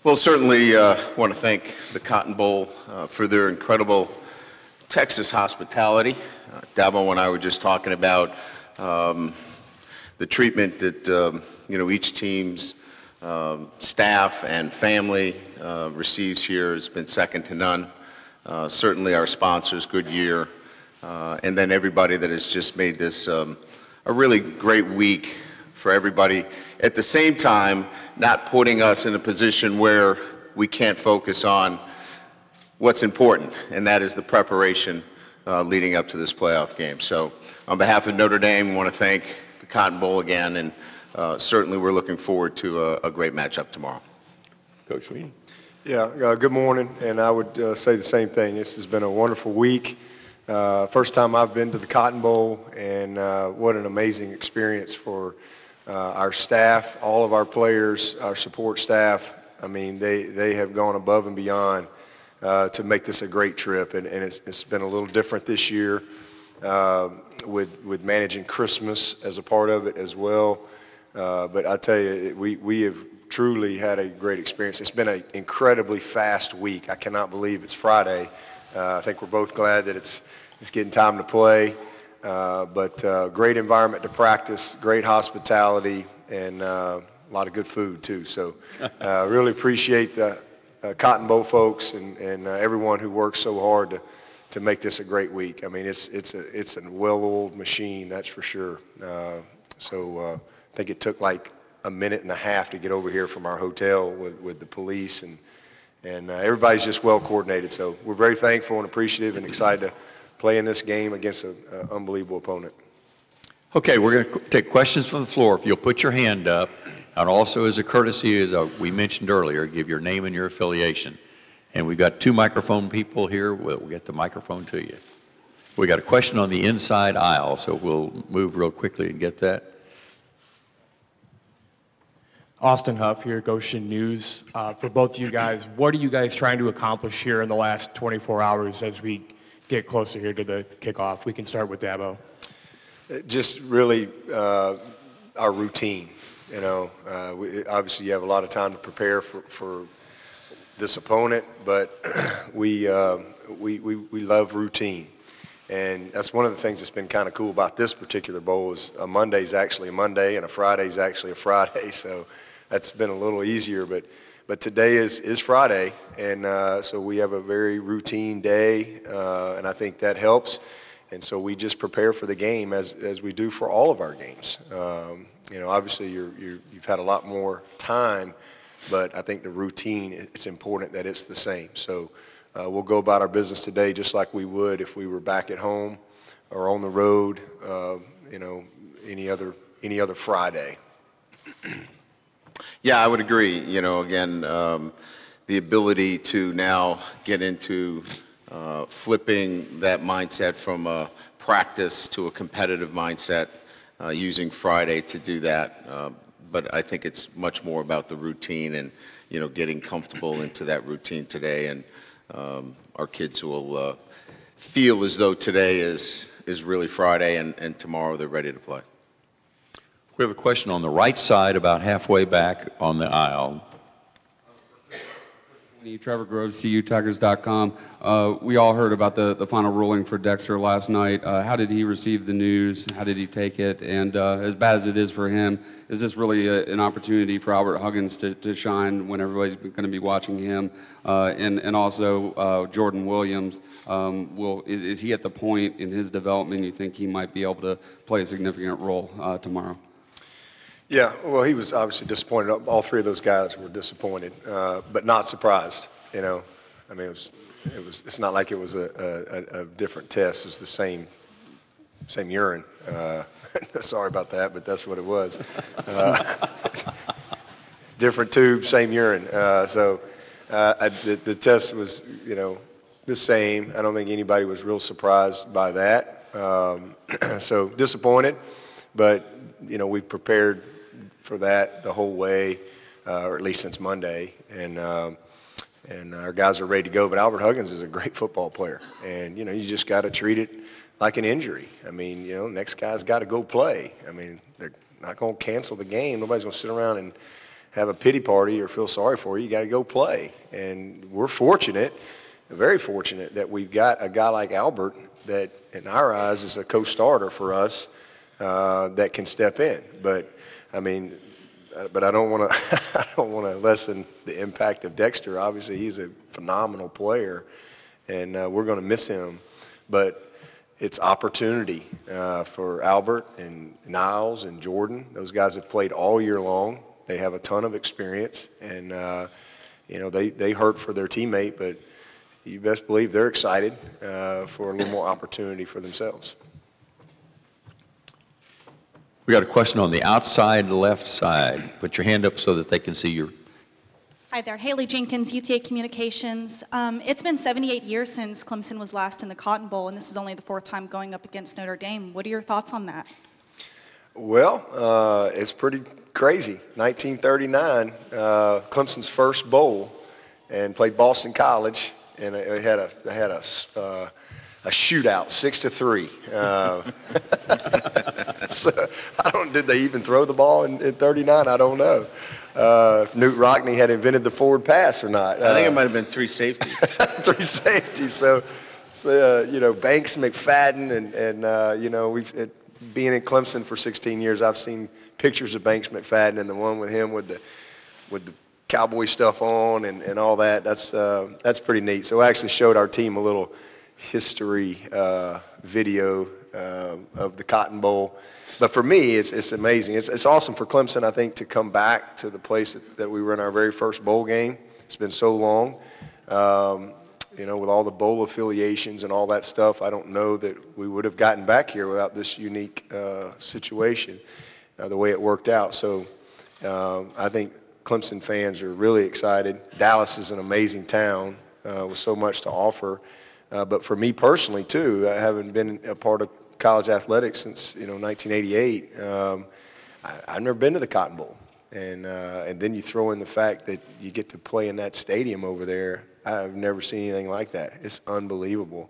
Well, certainly want to thank the Cotton Bowl for their incredible Texas hospitality. Dabo and I were just talking about the treatment that each team's staff and family receives here has been second to none. Certainly our sponsors, Goodyear, and then everybody that has just made this a really great week for everybody. At the same time, not putting us in a position where we can't focus on what's important, and that is the preparation leading up to this playoff game. So on behalf of Notre Dame, we want to thank the Cotton Bowl again, and certainly we're looking forward to a great matchup tomorrow. Coach Sweeney. Yeah, good morning, and I would say the same thing. This has been a wonderful week. First time I've been to the Cotton Bowl, and what an amazing experience for our staff, all of our players, our support staff. I mean, they have gone above and beyond to make this a great trip, and it's been a little different this year with managing Christmas as a part of it as well. But I tell you, we have truly had a great experience. It's been an incredibly fast week. I cannot believe it's Friday. I think we're both glad that it's getting time to play. But great environment to practice, great hospitality, and a lot of good food too. So really appreciate the Cotton Bowl folks and everyone who works so hard to make this a great week. I mean, it's a well-oiled machine, that's for sure. So I think it took like a minute and a half to get over here from our hotel with the police, and everybody's just well coordinated. So we're very thankful and appreciative and excited to play in this game against an unbelievable opponent. Okay, we're going to take questions from the floor. If you'll put your hand up, and also as a courtesy, as we mentioned earlier, give your name and your affiliation. And we've got two microphone people here. We'll get the microphone to you. We got a question on the inside aisle, so we'll move real quickly and get that. Austin Huff here, Goshen News. For both of you guys, what are you guys trying to accomplish here in the last 24 hours as we get closer here to the kickoff? We can start with Dabo. Just really our routine. You know, obviously you have a lot of time to prepare for this opponent, but we love routine. And that's one of the things that's been kind of cool about this particular bowl is a Monday's actually a Monday and a Friday's actually a Friday. So that's been a little easier, but today is Friday, and so we have a very routine day, and I think that helps. And so we just prepare for the game as we do for all of our games. You know, obviously you've had a lot more time, but I think the routine, it's important that it's the same. So we'll go about our business today just like we would if we were back at home or on the road, you know, any other Friday. Yeah, I would agree. You know, again, the ability to now get into flipping that mindset from a practice to a competitive mindset, using Friday to do that. But I think it's much more about the routine and, you know, getting comfortable into that routine today. And our kids will feel as though today is really Friday, and tomorrow they're ready to play. We have a question on the right side, about halfway back on the aisle. Trevor Groves, CUTigers.com. We all heard about the final ruling for Dexter last night. How did he receive the news? How did he take it? And as bad as it is for him, is this really an opportunity for Albert Huggins to shine when everybody's going to be watching him? And also Jordan Williams, is he at the point in his development you think he might be able to play a significant role tomorrow? Yeah, well, he was obviously disappointed. All three of those guys were disappointed, but not surprised. You know, I mean, it's not like it was a different test. It was the same urine. Sorry about that, but that's what it was. Different tube, same urine. So the test was, you know, the same. I don't think anybody was real surprised by that. So disappointed, but you know, we prepared for that the whole way, or at least since Monday, and our guys are ready to go. But Albert Huggins is a great football player, and you know, you just got to treat it like an injury. I mean, you know, next guy's got to go play. I mean, they're not going to cancel the game. Nobody's going to sit around have a pity party or feel sorry for you. You got to go play. And we're fortunate, very fortunate, that we've got a guy like Albert that, in our eyes, is a co-starter for us that can step in. But I mean, but I don't want to I don't want to lessen the impact of Dexter. Obviously, he's a phenomenal player, and we're going to miss him. But it's opportunity for Albert and Niles and Jordan. Those guys have played all year long. They have a ton of experience, and you know, they hurt for their teammate, but you best believe they're excited for a little more opportunity for themselves. We got a question on the outside left side. Put your hand up so that they can see your. Hi there, Haley Jenkins, UTA Communications. It's been 78 years since Clemson was last in the Cotton Bowl, and this is only the 4th time going up against Notre Dame. What are your thoughts on that? Well, it's pretty crazy. 1939, Clemson's first bowl, and played Boston College, and they had a shootout, 6-3. So did they even throw the ball in 39? I don't know. If Newt Rockne had invented the forward pass or not. I think it might have been 3 safeties. 3 safeties. So you know, Banks, McFadden, and you know, being in Clemson for 16 years, I've seen pictures of Banks, McFadden, and the one with him with the cowboy stuff on and all that. That's pretty neat. So I actually showed our team a little history video of the Cotton Bowl. But for me, it's amazing. It's awesome for Clemson, I think, to come back to the place that we were in our very first bowl game. It's been so long. You know, with all the bowl affiliations and all that stuff, I don't know that we would have gotten back here without this unique situation, the way it worked out. So I think Clemson fans are really excited. Dallas is an amazing town with so much to offer. But for me personally, too, I haven't been a part of college athletics since, you know, 1988. I've never been to the Cotton Bowl. And then you throw in the fact that you get to play in that stadium over there. I've never seen anything like that. It's unbelievable.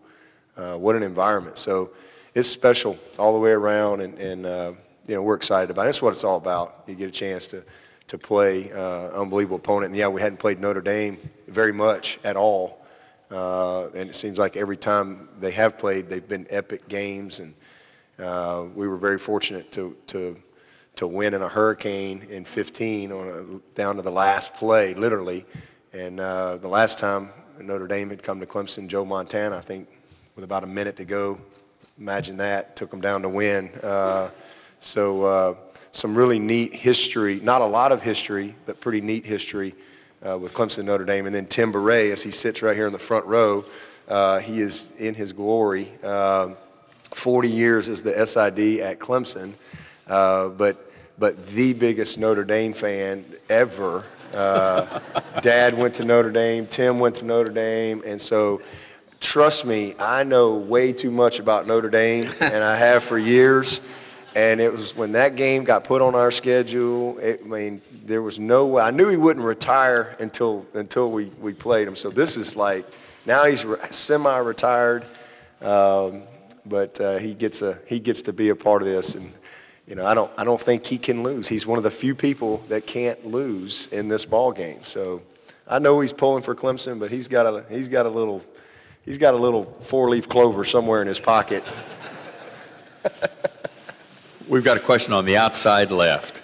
What an environment. So it's special all the way around, and you know, we're excited about it. That's what it's all about. You get a chance to play unbelievable opponent. And yeah, we hadn't played Notre Dame very much at all. And it seems like every time they have played, they've been epic games. And we were very fortunate to win in a hurricane in 15 down to the last play, literally. And the last time Notre Dame had come to Clemson, Joe Montana, I think, with about a minute to go, imagine that, took them down to win. So some really neat history, not a lot of history, but pretty neat history with Clemson Notre Dame. And then Tim Beret, as he sits right here in the front row, he is in his glory. 40 years as the SID at Clemson, but the biggest Notre Dame fan ever. Dad went to Notre Dame, Tim went to Notre Dame, and so trust me, I know way too much about Notre Dame, and I have for years. And it was when that game got put on our schedule, I mean, there was no way. I knew he wouldn't retire until we played him. So this is like, now he's semi-retired, but he gets to be a part of this. And you know, I don't think he can lose. He's one of the few people that can't lose in this ball game. So I know he's pulling for Clemson, but he's got a little 4-leaf clover somewhere in his pocket. We've got a question on the outside left.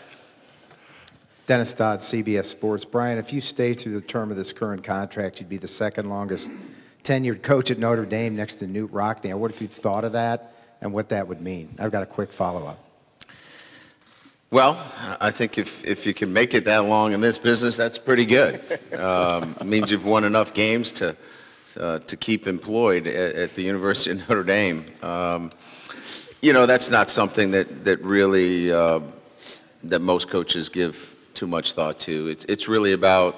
Dennis Dodd, CBS Sports. Brian, if you stay through the term of this current contract, you'd be the second longest tenured coach at Notre Dame next to Newt Rockne. What if you thought of that and what that would mean? I've got a quick follow-up. Well, I think if you can make it that long in this business, that's pretty good. It means you've won enough games to keep employed at the University of Notre Dame. You know, that's not something that really that most coaches give too much thought to. It's really about,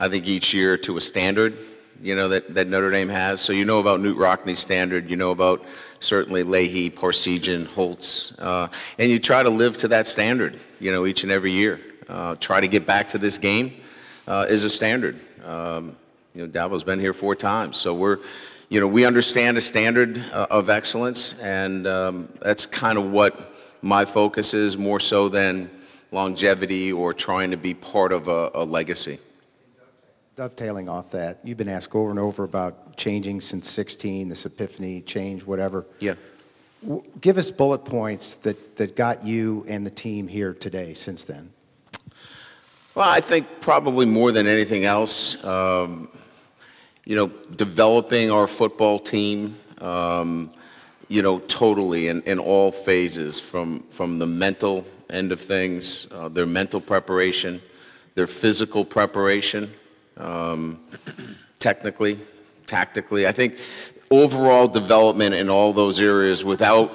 I think, each year to a standard, you know, that Notre Dame has. So you know about Newt Rockne's standard, you know about certainly Leahy, Postseason, Holtz, and you try to live to that standard, you know, each and every year. Try to get back to this game is a standard. You know, Dabo's been here 4 times, so we understand a standard of excellence, and that's kind of what my focus is, more so than longevity or trying to be part of a legacy. Dovetailing off that, you've been asked over and over about changing since 16, this epiphany, change, whatever. Yeah. Give us bullet points that got you and the team here today since then. Well, I think probably more than anything else, you know, developing our football team, you know, totally in all phases, from the mental end of things, their mental preparation, their physical preparation, technically, tactically. I think overall development in all those areas without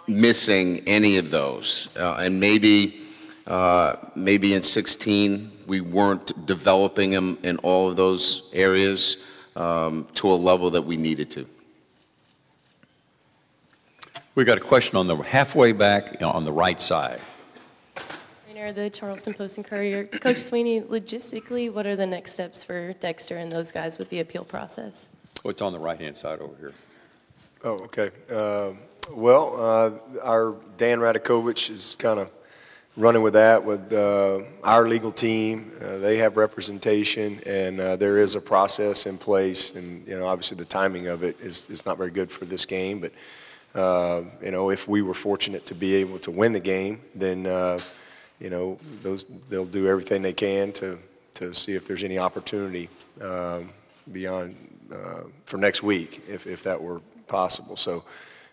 missing any of those. And maybe in 16 we weren't developing them in all of those areas to a level that we needed to. We got a question on the halfway back on the right side. The Charleston Post and Courier. Coach Sweeney, logistically, what are the next steps for Dexter and those guys with the appeal process? Oh, it's on the right-hand side over here. Oh, okay. Our Dan Radakovich is kind of running with that with our legal team. They have representation, and there is a process in place. And, you know, obviously the timing of it is not very good for this game. But, you know, if we were fortunate to be able to win the game, then you know, they'll do everything they can to see if there's any opportunity beyond for next week, if that were possible. So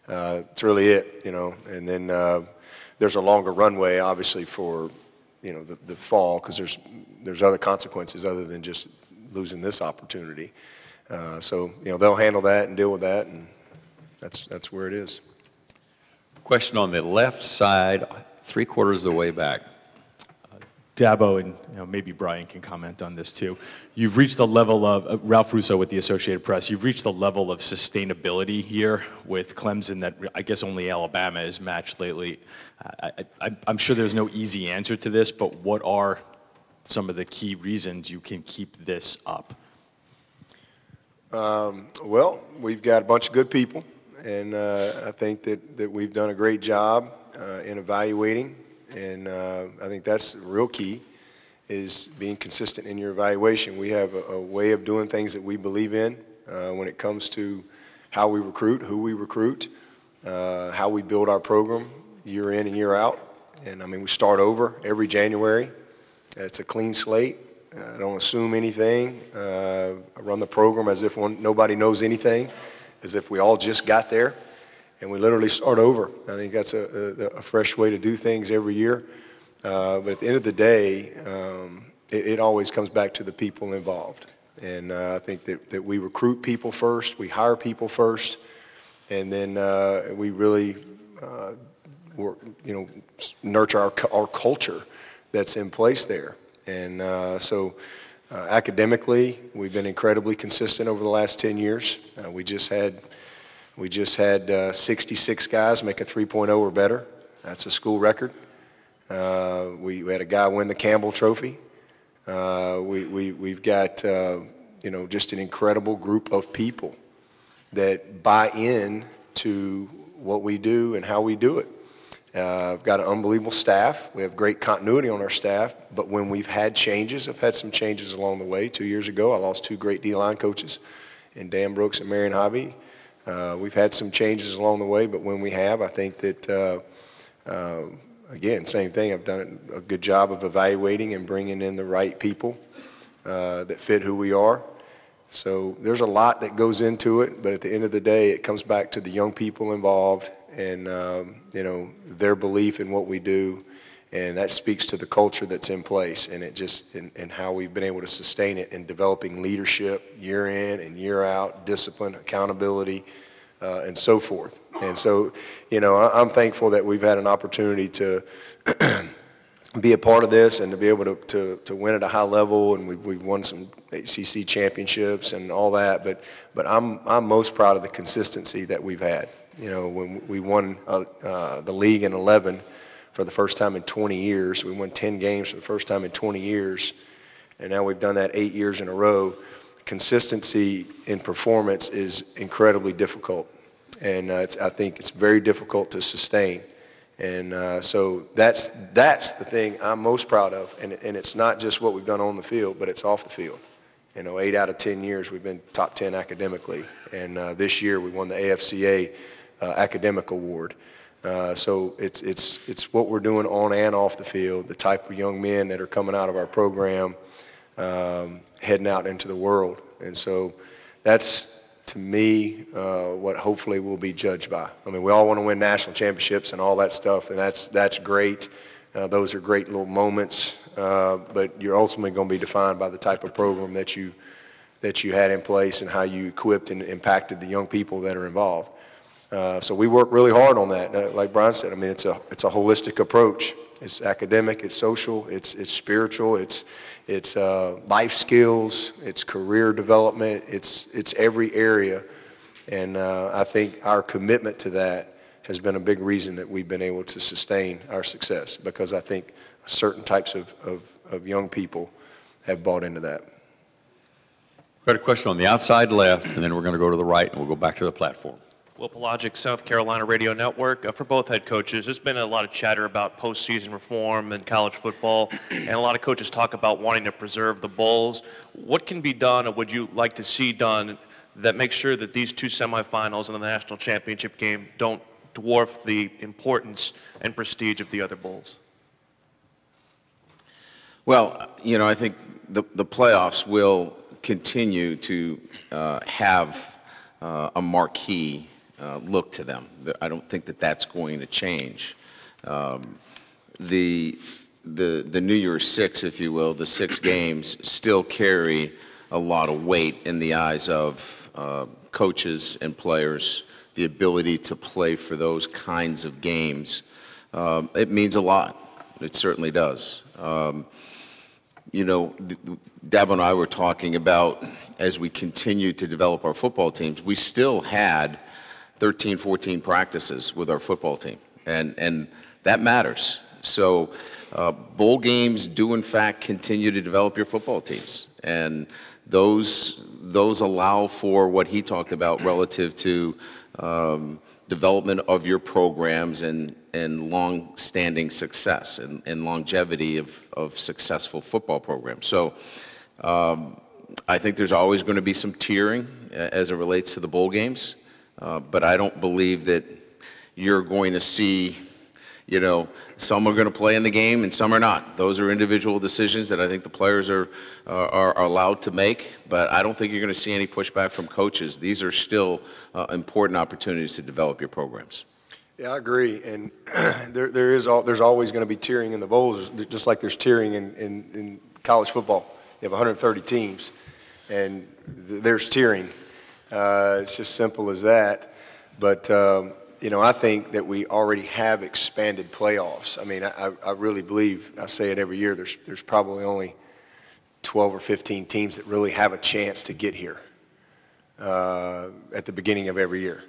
it's really it, you know. And then there's a longer runway, obviously, for, you know, the fall, because there's other consequences other than just losing this opportunity. So, you know, they'll handle that and deal with that, and that's where it is. Question on the left side, 3/4 of the way back. Dabo, and you know, maybe Brian can comment on this too. You've reached the level of, Ralph Russo with the Associated Press, you've reached the level of sustainability here with Clemson that I guess only Alabama has matched lately. I'm sure there's no easy answer to this, but what are some of the key reasons you can keep this up? Well, we've got a bunch of good people, and I think that we've done a great job in evaluating. And I think that's the real key, is being consistent in your evaluation. We have a way of doing things that we believe in when it comes to how we recruit, who we recruit, how we build our program year in and year out. And, I mean, we start over every January. It's a clean slate. I don't assume anything. I run the program as if nobody knows anything, as if we all just got there. And we literally start over. I think that's a fresh way to do things every year. But at the end of the day, it always comes back to the people involved. And I think that we recruit people first, we hire people first, and then we really work, you know, nurture our culture that's in place there. And so academically, we've been incredibly consistent over the last 10 years. We just had 66 guys make a 3.0 or better. That's a school record. We had a guy win the Campbell Trophy. We've got, you know, just an incredible group of people that buy in to what we do and how we do it. We've got an unbelievable staff. We have great continuity on our staff, but when we've had changes, I've had some changes along the way. 2 years ago, I lost 2 great D-line coaches in Dan Brooks and Marion Hobby. We've had some changes along the way, but when we have, I think that, again, same thing. I've done a good job of evaluating and bringing in the right people that fit who we are. So there's a lot that goes into it, but at the end of the day, it comes back to the young people involved and, you know, their belief in what we do, and that speaks to the culture that's in place, and it just, and how we've been able to sustain it in developing leadership year in and year out, discipline, accountability, and so forth. And so, you know, I'm thankful that we've had an opportunity to be a part of this and to be able to win at a high level, and we've won some ACC championships and all that, but I'm most proud of the consistency that we've had. You know, when we won the league in 11 for the first time in 20 years, we won 10 games for the first time in 20 years, and now we've done that 8 years in a row. Consistency in performance is incredibly difficult, and I think it's very difficult to sustain. And so that's the thing I'm most proud of. And it's not just what we've done on the field, but it's off the field. 8 out of 10 years we've been top 10 academically. And this year we won the AFCA Academic Award. So it's what we're doing on and off the field, the type of young men that are coming out of our program, heading out into the world. And so that's, to me, what hopefully we'll be judged by. I mean, we all want to win national championships and all that stuff, and that's great. Those are great little moments, but you're ultimately going to be defined by the type of program that you had in place and how you equipped and impacted the young people that are involved. So we work really hard on that. Like Brian said, I mean, it's a holistic approach. It's academic, it's social, it's spiritual, it's life skills, it's career development, it's every area. And I think our commitment to that has been a big reason that we've been able to sustain our success, because I think certain types of young people have bought into that. Got a question on the outside left, and then we're going to go to the right, and we'll go back to the platform. Will Pelagic, South Carolina Radio Network. For both head coaches, there's been a lot of chatter about postseason reform in college football, and a lot of coaches talk about wanting to preserve the bowls. What can be done, or would you like to see done, that makes sure that these two semifinals and the national championship game don't dwarf the importance and prestige of the other bowls? Well, I think the playoffs will continue to have a marquee look to them. I don't think that that's going to change. The New Year's Six, if you will, the 6 games still carry a lot of weight in the eyes of coaches and players. The ability to play for those kinds of games, it means a lot. It certainly does. Dabo and I were talking about, as we continue to develop our football teams, we still had 13, 14 practices with our football team, and that matters. So bowl games do, in fact, continue to develop your football teams, and those allow for what he talked about relative to development of your programs and long-standing success and longevity of successful football programs. So I think there's always going to be some tiering as it relates to the bowl games, but I don't believe that you're going to see, some are going to play in the game and some are not. Those are individual decisions that I think the players are allowed to make, but I don't think you're going to see any pushback from coaches. These are still important opportunities to develop your programs. Yeah, I agree, and there's always going to be tiering in the bowls, just like there's tiering in college football. You have 130 teams, and there's tiering. It's just simple as that. But I think that we already have expanded playoffs. I mean, I really believe, I say it every year, there's probably only 12 or 15 teams that really have a chance to get here at the beginning of every year.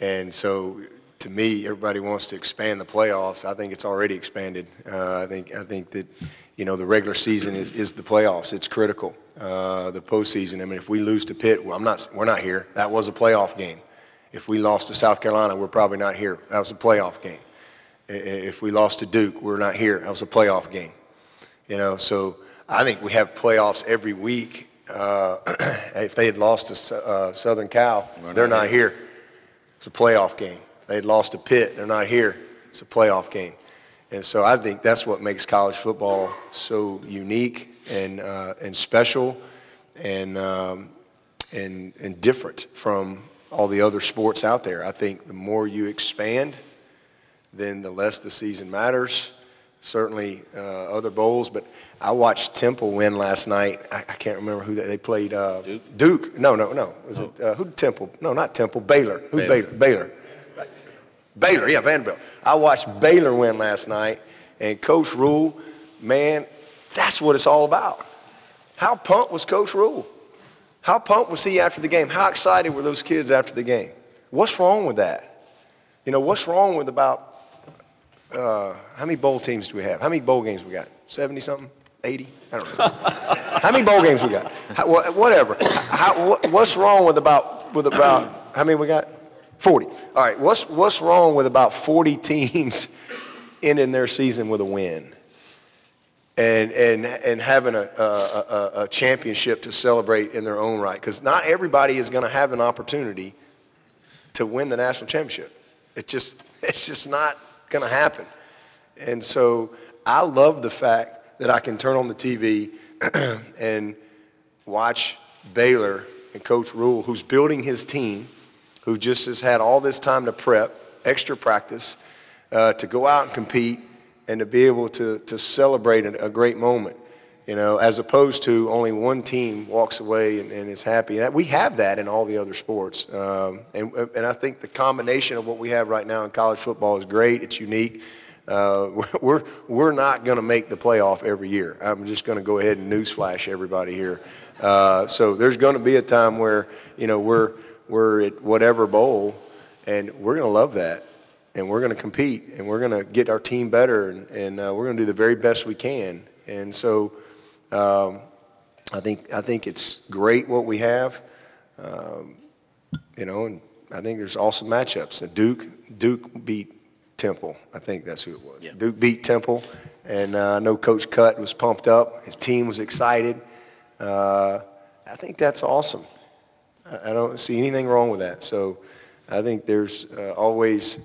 And so, to me, everybody wants to expand the playoffs. I think it's already expanded. I think that the regular season is the playoffs. It's critical. The postseason. I mean, if we lose to Pitt, we're not here. That was a playoff game. If we lost to South Carolina, we're probably not here. That was a playoff game. If we lost to Duke, we're not here. That was a playoff game. So I think we have playoffs every week. If they had lost to Southern Cal, they're not here. It's a playoff game. They had lost to Pitt, they're not here. It's a playoff game. And so I think that's what makes college football so unique and special and different from all the other sports out there. I think the more you expand, then the less the season matters. Certainly other bowls, but I watched Temple win last night. I can't remember who they played. Duke. No. Was it who did Temple? No, not Temple. Baylor. Who Baylor? Baylor, yeah, Vanderbilt. I watched Baylor win last night, and Coach Rule, man, that's what it's all about. How pumped was Coach Rule? How pumped was he after the game? How excited were those kids after the game? What's wrong with that? What's wrong with about, how many bowl teams do we have? How many bowl games we got? 70-something? 80? I don't know. How many bowl games we got? Whatever. What's wrong with about, how many we got? 40. All right, what's wrong with about 40 teams ending their season with a win and having a championship to celebrate in their own right. Because not everybody is going to have an opportunity to win the national championship. It's just not going to happen. And so I love the fact that I can turn on the TV and watch Baylor and Coach Rule, who's building his team, who just has had all this time to prep, extra practice, to go out and compete and to be able to celebrate a great moment, you know, as opposed to only one team walks away and is happy. We have that in all the other sports. And I think the combination of what we have right now in college football is great. It's unique. We're not going to make the playoff every year. I'm just going to go ahead and newsflash everybody here. So there's going to be a time where, you know, we're at whatever bowl, and we're going to love that, and we're going to compete, and we're going to get our team better, and we're going to do the very best we can. And so I think it's great what we have, you know, and I think there's awesome matchups. Duke beat Temple. I think that's who it was. Yeah. Duke beat Temple, and I know Coach Cutt was pumped up. His team was excited. I think that's awesome. I don't see anything wrong with that. So I think there's always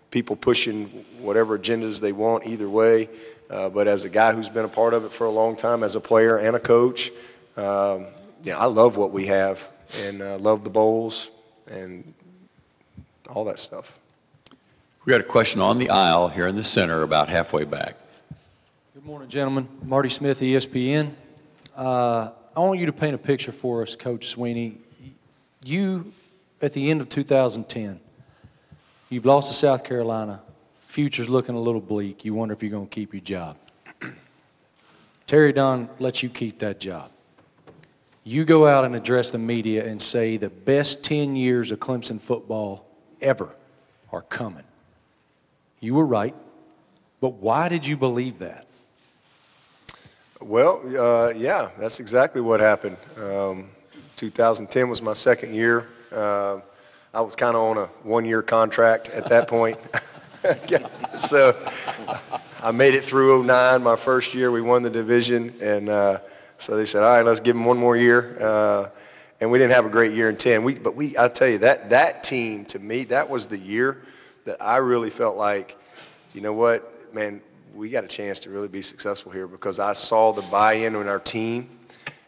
people pushing whatever agendas they want either way. But as a guy who's been a part of it for a long time, as a player and a coach, I love what we have, and love the bowls and all that stuff. We got a question on the aisle here in the center, about halfway back. Good morning, gentlemen. Marty Smith, ESPN. I want you to paint a picture for us, Coach Sweeney. You, at the end of 2010, you've lost to South Carolina. Future's looking a little bleak. You wonder if you're going to keep your job. Terry Don lets you keep that job. You go out and address the media and say the best 10 years of Clemson football ever are coming. You were right, but why did you believe that? Well, yeah, that's exactly what happened. 2010 was my second year. I was kind of on a one-year contract at that point. So I made it through 2009, my first year. We won the division, and so they said, all right, let's give them one more year. And we didn't have a great year in 10. But I'll tell you, that team, to me, that was the year that I really felt like, you know what, man, we got a chance to really be successful here, because I saw the buy-in in our team.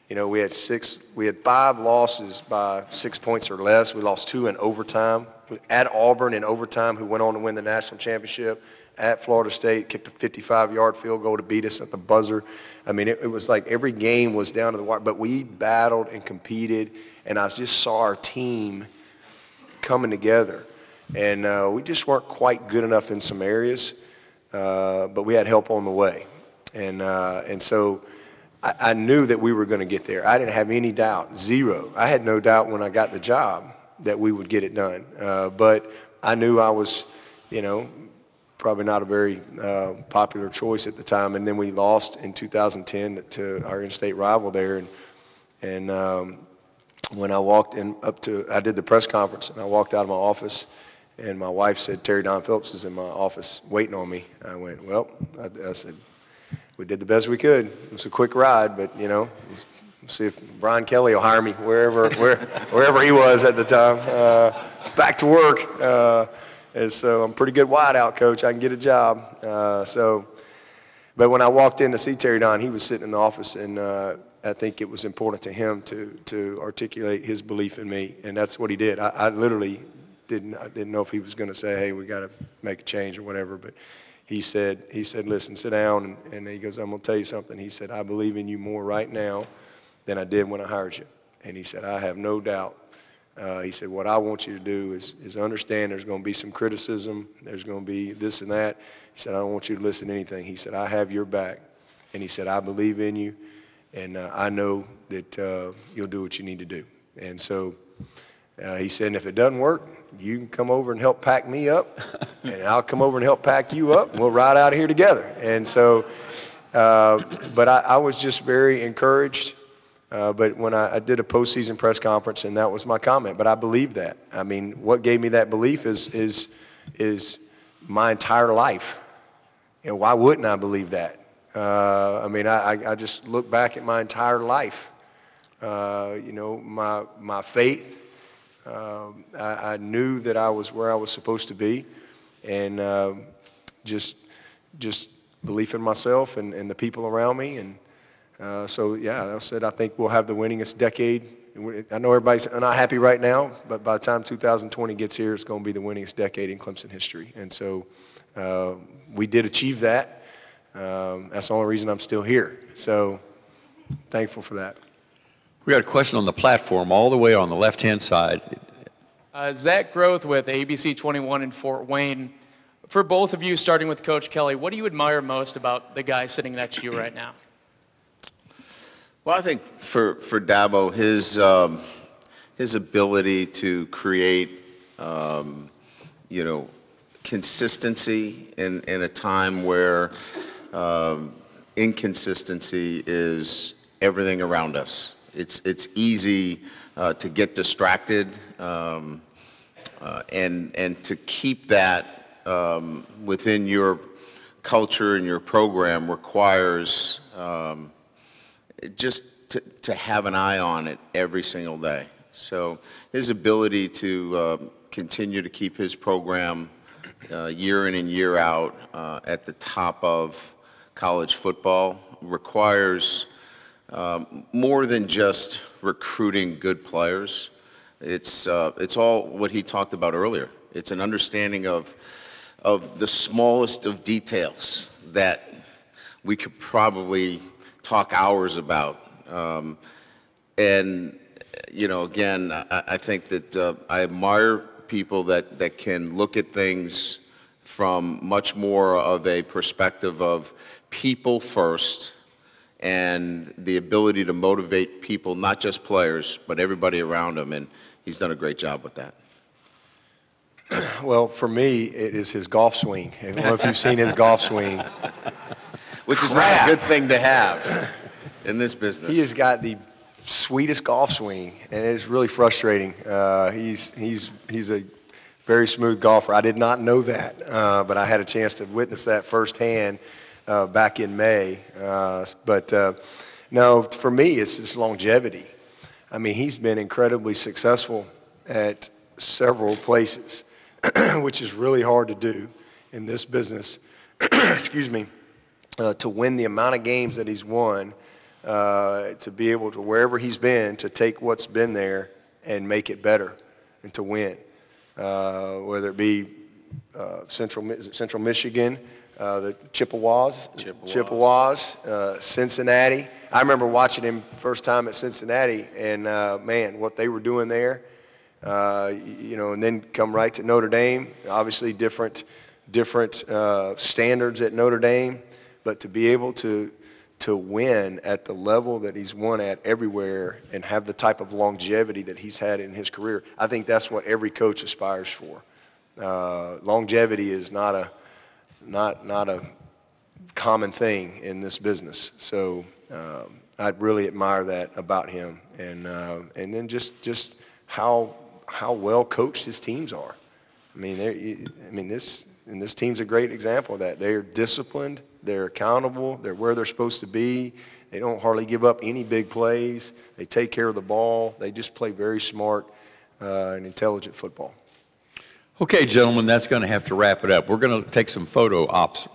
You know, we had 5 losses by 6 points or less. We lost 2 in overtime. At Auburn in overtime, who went on to win the national championship. At Florida State, kicked a 55-yard field goal to beat us at the buzzer. I mean, it was like every game was down to the wire. But we battled and competed, and I just saw our team coming together. And we just weren't quite good enough in some areas, but we had help on the way. And so I knew that we were going to get there. I didn't have any doubt, zero. I had no doubt when I got the job that we would get it done. But I knew I was, you know, probably not a very popular choice at the time. And then we lost in 2010 to our in-state rival there. And when I walked in I did the press conference, and I walked out of my office, and my wife said, Terry Don Phillips is in my office waiting on me. I went, well, I said, we did the best we could. It was a quick ride, but, you know, we'll see if Brian Kelly will hire me wherever he was at the time. Back to work. And so I'm pretty good wideout, coach. I can get a job. But when I walked in to see Terry Don, he was sitting in the office, and I think it was important to him to articulate his belief in me, and that's what he did. I literally didn't know if he was going to say, hey, we got to make a change or whatever, but he said, listen, sit down, and he goes, I'm going to tell you something. He said, I believe in you more right now than I did when I hired you. And he said, I have no doubt. He said, what I want you to do is understand there's going to be some criticism. There's going to be this and that. He said, I don't want you to listen to anything. He said, I have your back. And he said, I believe in you, and I know that you'll do what you need to do. And so he said, and if it doesn't work, you can come over and help pack me up, and I'll come over and help pack you up, and we'll ride out of here together. And so, but I was just very encouraged. But when I did a postseason press conference, and that was my comment, but I believe that. I mean, what gave me that belief is my entire life. why wouldn't I believe that? I mean, I just look back at my entire life. My faith. I knew that I was where I was supposed to be, and just belief in myself and the people around me. And so, yeah, I said I think we'll have the winningest decade. I know everybody's not happy right now, but by the time 2020 gets here, it's going to be the winningest decade in Clemson history. And so we did achieve that. That's the only reason I'm still here. So thankful for that. We got a question on the platform all the way on the left-hand side. Zach Groth with ABC 21 in Fort Wayne. For both of you, starting with Coach Kelly, what do you admire most about the guy sitting next to you right now? Well, I think for Dabo, his ability to create, consistency in a time where inconsistency is everything around us. It's easy to get distracted, and to keep that within your culture and your program requires just to have an eye on it every single day. So his ability to continue to keep his program year in and year out at the top of college football requires more than just recruiting good players. It's all what he talked about earlier. It's an understanding of the smallest of details that we could probably talk hours about. And, again, I think that I admire people that can look at things from much more of a perspective of people first and the ability to motivate people, not just players, but everybody around them. And he's done a great job with that. Well, for me, it is his golf swing. I don't know if you've seen his golf swing. Which is not a good thing to have in this business. He has got the sweetest golf swing, and it's really frustrating. He's a very smooth golfer. I did not know that, but I had a chance to witness that firsthand back in May. No, for me, it's just longevity. I mean, he's been incredibly successful at several places, which is really hard to do in this business. Excuse me. To win the amount of games that he's won, to be able to, wherever he's been, to take what's been there and make it better and to win. Whether it be Central Michigan, the Chippewas, Cincinnati. I remember watching him first time at Cincinnati, and man, what they were doing there. And then come right to Notre Dame. Obviously, different standards at Notre Dame, but to be able to win at the level that he's won at everywhere and have the type of longevity that he's had in his career, I think that's what every coach aspires for. Longevity is not a common thing in this business. So I really admire that about him, and then just how well coached his teams are. This team's a great example of that. They're disciplined, they're accountable, they're where they're supposed to be. They don't hardly give up any big plays. They take care of the ball. They just play very smart and intelligent football. Okay, gentlemen, that's going to have to wrap it up. We're going to take some photo ops.